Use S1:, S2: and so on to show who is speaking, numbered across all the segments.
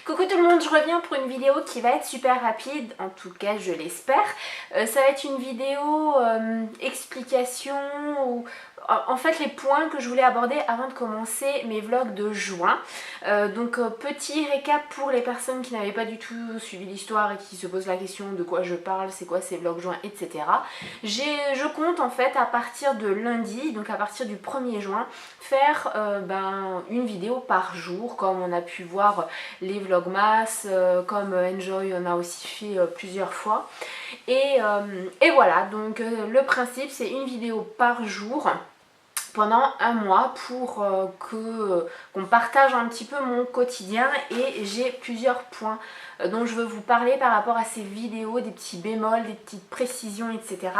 S1: Coucou tout le monde, je reviens pour une vidéo qui va être super rapide, en tout cas je l'espère. Ça va être une vidéo explication ou en fait les points que je voulais aborder avant de commencer mes vlogs de juin. Petit récap pour les personnes qui n'avaient pas du tout suivi l'histoire et qui se posent la question de quoi je parle, c'est quoi ces vlogs juin, etc. Je compte en fait à partir de lundi, donc à partir du 1er juin, faire une vidéo par jour comme on a pu voir les vlogmas, comme Enjoy en a aussi fait plusieurs fois. Et voilà, donc le principe c'est une vidéo par jour pendant un mois pour qu'on partage un petit peu mon quotidien, et j'ai plusieurs points dont je veux vous parler par rapport à ces vidéos, des petits bémols, des petites précisions, etc.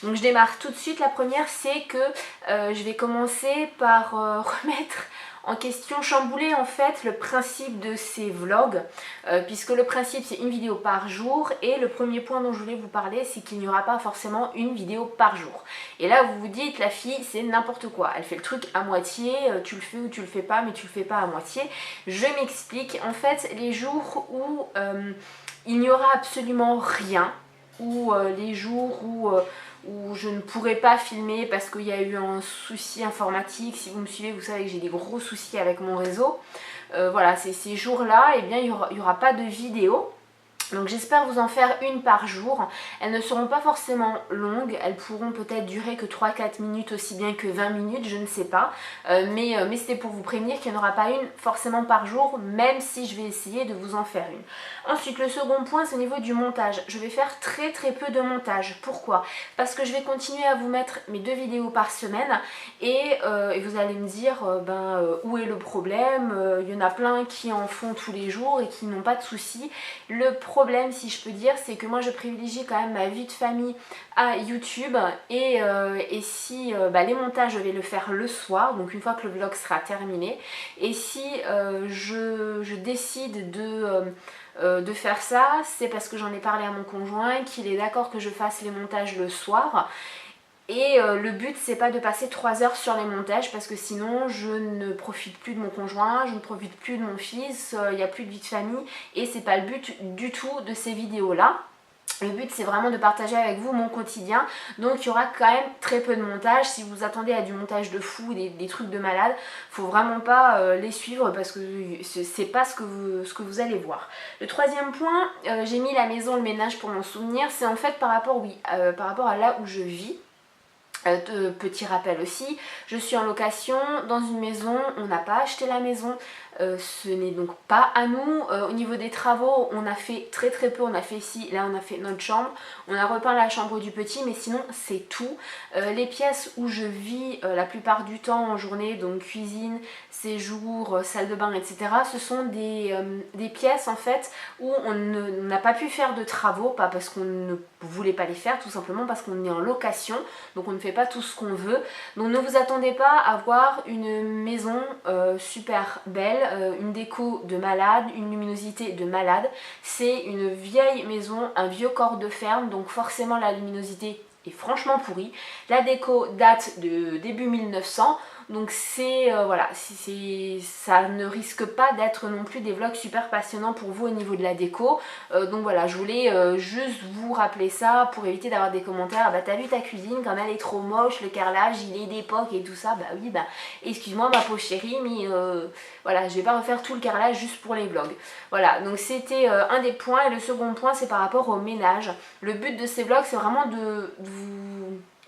S1: Donc je démarre tout de suite. La première c'est que je vais commencer par remettre en question, chambouler en fait le principe de ces vlogs, puisque le principe c'est une vidéo par jour, et le premier point dont je voulais vous parler c'est qu'il n'y aura pas forcément une vidéo par jour. Et là vous vous dites, la fille c'est n'importe quoi, elle fait le truc à moitié, tu le fais ou tu le fais pas, mais tu le fais pas à moitié. Je m'explique, en fait les jours où il n'y aura absolument rien, ou les jours où je ne pourrai pas filmer parce qu'il y a eu un souci informatique. Si vous me suivez, vous savez que j'ai des gros soucis avec mon réseau. Voilà, ces jours-là, eh bien, il n'y aura pas de vidéo. Donc j'espère vous en faire une par jour. Elles ne seront pas forcément longues, elles pourront peut-être durer que 3-4 minutes aussi bien que 20 minutes, je ne sais pas. Mais c'était pour vous prévenir qu'il n'y en aura pas une forcément par jour, même si je vais essayer de vous en faire une. Ensuite, le second point, c'est au niveau du montage. Je vais faire très peu de montage. Pourquoi? Parce que je vais continuer à vous mettre mes 2 vidéos par semaine, et vous allez me dire où est le problème? Il y en a plein qui en font tous les jours et qui n'ont pas de soucis. Le problème, si je peux dire, c'est que moi je privilégie quand même ma vie de famille à YouTube, et si les montages je vais le faire le soir, donc une fois que le vlog sera terminé, et si je décide de faire ça, c'est parce que j'en ai parlé à mon conjoint, qu'il est d'accord que je fasse les montages le soir. Et le but c'est pas de passer 3 heures sur les montages, parce que sinon je ne profite plus de mon conjoint, je ne profite plus de mon fils, il n'y a plus de vie de famille, et c'est pas le but du tout de ces vidéos là. Le but c'est vraiment de partager avec vous mon quotidien, donc il y aura quand même très peu de montage. Si vous attendez à du montage de fou, des trucs de malade, faut vraiment pas les suivre, parce que c'est pas ce que vous allez voir. Le troisième point, j'ai mis la maison, le ménage pour m'en souvenir, c'est en fait par rapport à là où je vis. Petit rappel aussi, je suis en location dans une maison, on n'a pas acheté la maison, ce n'est donc pas à nous. Au niveau des travaux, on a fait très peu, on a fait ici, là on a fait notre chambre, on a repeint la chambre du petit, mais sinon c'est tout. Les pièces où je vis la plupart du temps en journée, donc cuisine, séjour, salle de bain, etc., ce sont des pièces en fait où on n'a pas pu faire de travaux, pas parce qu'on ne voulait pas les faire, tout simplement parce qu'on est en location, donc on ne fait pas tout ce qu'on veut. Donc ne vous attendez pas à voir une maison super belle, une déco de malade, une luminosité de malade. C'est une vieille maison, un vieux corps de ferme, donc forcément la luminosité est franchement pourrie. La déco date de début 1900, donc voilà, ça ne risque pas d'être non plus des vlogs super passionnants pour vous au niveau de la déco. Donc voilà, je voulais juste vous rappeler ça pour éviter d'avoir des commentaires. Bah t'as vu ta cuisine comme elle est trop moche, le carrelage il est d'époque et tout ça. Bah oui, excuse-moi ma pauvre chérie, mais voilà, je vais pas refaire tout le carrelage juste pour les vlogs. Voilà, donc c'était un des points. Et le second point c'est par rapport au ménage. Le but de ces vlogs c'est vraiment de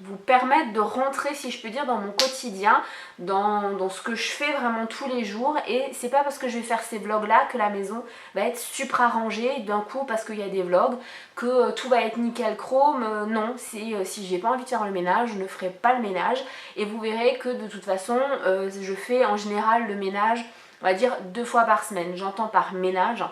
S1: vous permettre de rentrer, si je peux dire, dans mon quotidien, dans ce que je fais vraiment tous les jours. Et c'est pas parce que je vais faire ces vlogs là que la maison va être super rangée d'un coup parce qu'il y a des vlogs, que tout va être nickel chrome. Non, si j'ai pas envie de faire le ménage, je ne ferai pas le ménage, et vous verrez que de toute façon je fais en général le ménage, on va dire 2 fois par semaine. J'entends par ménage,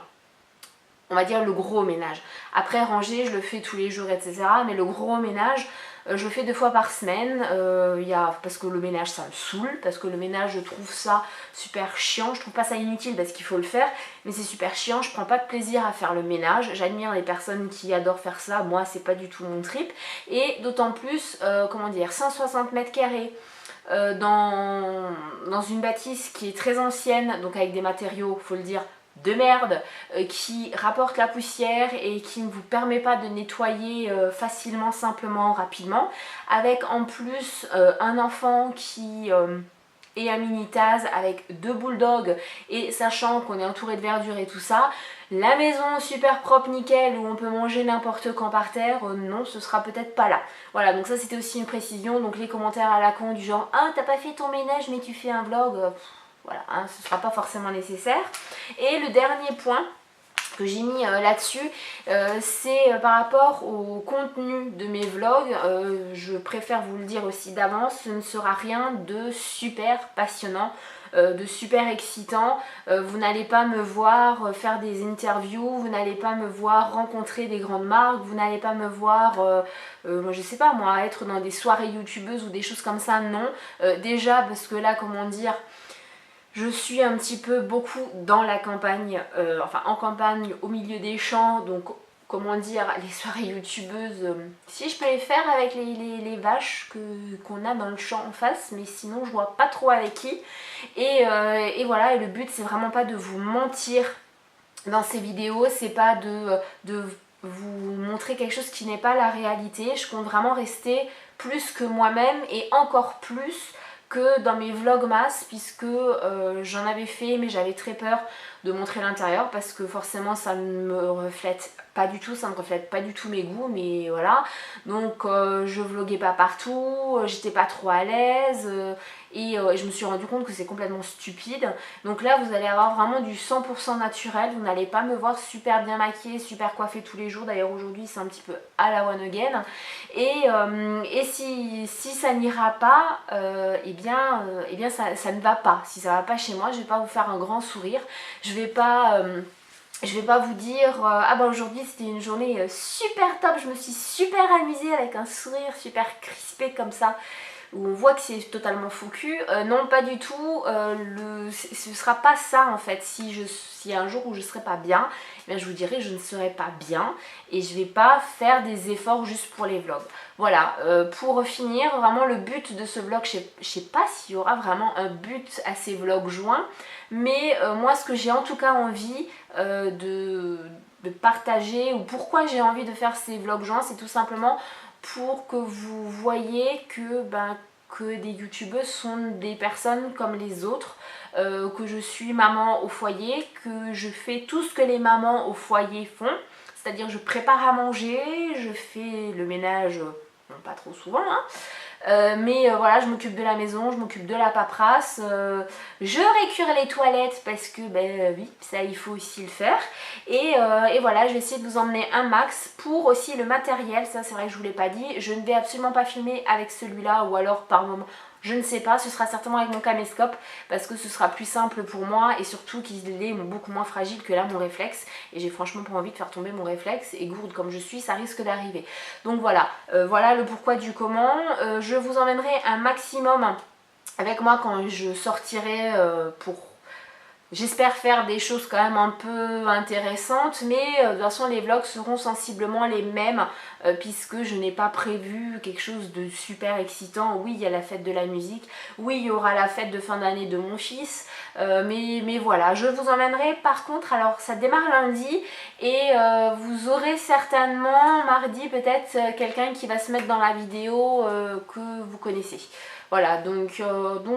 S1: on va dire le gros ménage. Après ranger, je le fais tous les jours, etc. Mais le gros ménage, je le fais 2 fois par semaine, parce que le ménage ça me saoule, parce que le ménage je trouve ça super chiant. Je trouve pas ça inutile parce qu'il faut le faire, mais c'est super chiant, je prends pas de plaisir à faire le ménage. J'admire les personnes qui adorent faire ça, moi c'est pas du tout mon trip. Et d'autant plus, 160 mètres carrés, dans une bâtisse qui est très ancienne, donc avec des matériaux, faut le dire, de merde qui rapporte la poussière et qui ne vous permet pas de nettoyer facilement, simplement, rapidement, avec en plus un enfant qui est un mini Taz avec 2 bulldogs, et sachant qu'on est entouré de verdure et tout ça, la maison super propre nickel où on peut manger n'importe quand par terre, non, ce sera peut-être pas là. Voilà, donc ça c'était aussi une précision. Donc les commentaires à la con du genre ah t'as pas fait ton ménage mais tu fais un vlog, voilà, hein, ce sera pas forcément nécessaire. Et le dernier point que j'ai mis là-dessus, c'est par rapport au contenu de mes vlogs. Je préfère vous le dire aussi d'avance, ce ne sera rien de super passionnant, de super excitant. Vous n'allez pas me voir faire des interviews, vous n'allez pas me voir rencontrer des grandes marques, vous n'allez pas me voir, je sais pas moi, être dans des soirées youtubeuses ou des choses comme ça, non. Déjà parce que là, comment dire, je suis un petit peu beaucoup dans la campagne, enfin en campagne, au milieu des champs, donc comment dire, les soirées youtubeuses, si je peux les faire avec les vaches qu'on a dans le champ en face, mais sinon je vois pas trop avec qui. Et voilà, et le but c'est vraiment pas de vous mentir dans ces vidéos, c'est pas de vous montrer quelque chose qui n'est pas la réalité. Je compte vraiment rester plus que moi-même et encore plus que dans mes vlogmas, puisque j'en avais fait mais j'avais très peur de montrer l'intérieur parce que forcément ça ne me reflète pas du tout, ça ne reflète pas du tout mes goûts, mais voilà. Donc je vloguais pas partout, j'étais pas trop à l'aise et je me suis rendu compte que c'est complètement stupide. Donc là vous allez avoir vraiment du 100% naturel, vous n'allez pas me voir super bien maquillée, super coiffée tous les jours. D'ailleurs aujourd'hui c'est un petit peu à la one again. Et si ça n'ira pas, eh bien ça ne va pas. Si ça va pas chez moi, je vais pas vous faire un grand sourire, je vais pas vous dire ah bah aujourd'hui c'était une journée super top, je me suis super amusée avec un sourire super crispé comme ça, où on voit que c'est totalement faux cul. Non, pas du tout. Ce sera pas ça en fait. S'il y a un jour où je serai pas bien, eh bien je vous dirai je ne serai pas bien et je vais pas faire des efforts juste pour les vlogs. Voilà, pour finir, vraiment le but de ce vlog, je sais pas s'il y aura vraiment un but à ces vlogs joints, mais moi ce que j'ai en tout cas envie de partager, ou pourquoi j'ai envie de faire ces vlogs joints, c'est tout simplement pour que vous voyez que des youtubeuses sont des personnes comme les autres, que je suis maman au foyer, que je fais tout ce que les mamans au foyer font, c'est-à-dire je prépare à manger, je fais le ménage, non pas trop souvent, hein, mais voilà, je m'occupe de la maison, je m'occupe de la paperasse, je récure les toilettes parce que ben oui, ça il faut aussi le faire, et voilà, je vais essayer de vous emmener un max. Pour aussi le matériel, ça c'est vrai que je vous l'ai pas dit, je ne vais absolument pas filmer avec celui-là, ou alors par moment, je ne sais pas, ce sera certainement avec mon caméscope parce que ce sera plus simple pour moi, et surtout qu'il est beaucoup moins fragile que là mon réflexe, et j'ai franchement pas envie de faire tomber mon réflexe, et gourde comme je suis ça risque d'arriver. Donc voilà, voilà le pourquoi du comment. Je vous emmènerai un maximum avec moi quand je sortirai pour... J'espère faire des choses quand même un peu intéressantes, mais de toute façon les vlogs seront sensiblement les mêmes puisque je n'ai pas prévu quelque chose de super excitant. Oui, il y a la fête de la musique, oui, il y aura la fête de fin d'année de mon fils, mais voilà, je vous emmènerai. Par contre, alors ça démarre lundi et vous aurez certainement mardi peut-être quelqu'un qui va se mettre dans la vidéo que vous connaissez. Voilà, donc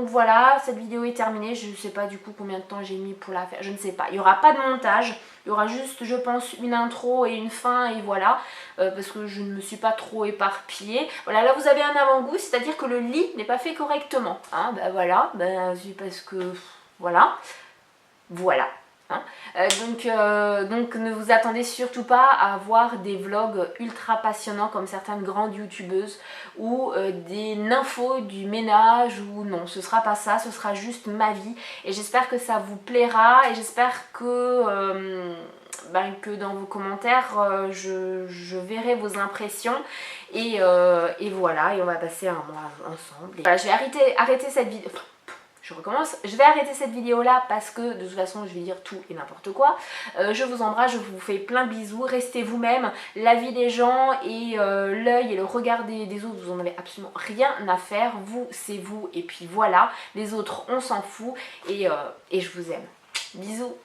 S1: voilà, cette vidéo est terminée. Je ne sais pas du coup combien de temps j'ai mis pour la faire, je ne sais pas. Il n'y aura pas de montage, il y aura juste, je pense, une intro et une fin, et voilà, parce que je ne me suis pas trop éparpillée. Voilà, là vous avez un avant-goût, c'est-à-dire que le lit n'est pas fait correctement. Hein, ben voilà, c'est parce que, voilà. Hein. Donc ne vous attendez surtout pas à voir des vlogs ultra passionnants comme certaines grandes youtubeuses, ou des nymphos du ménage, ou non, ce sera pas ça, ce sera juste ma vie, et j'espère que ça vous plaira, et j'espère que dans vos commentaires je verrai vos impressions, et voilà, et on va passer un mois ensemble. Et voilà, je vais arrêter cette vidéo. Je recommence, je vais arrêter cette vidéo là parce que de toute façon je vais dire tout et n'importe quoi. Je vous embrasse, je vous fais plein de bisous, restez vous-même, la vie des gens et l'œil et le regard des autres, vous en avez absolument rien à faire, vous c'est vous et puis voilà, les autres on s'en fout, et je vous aime. Bisous.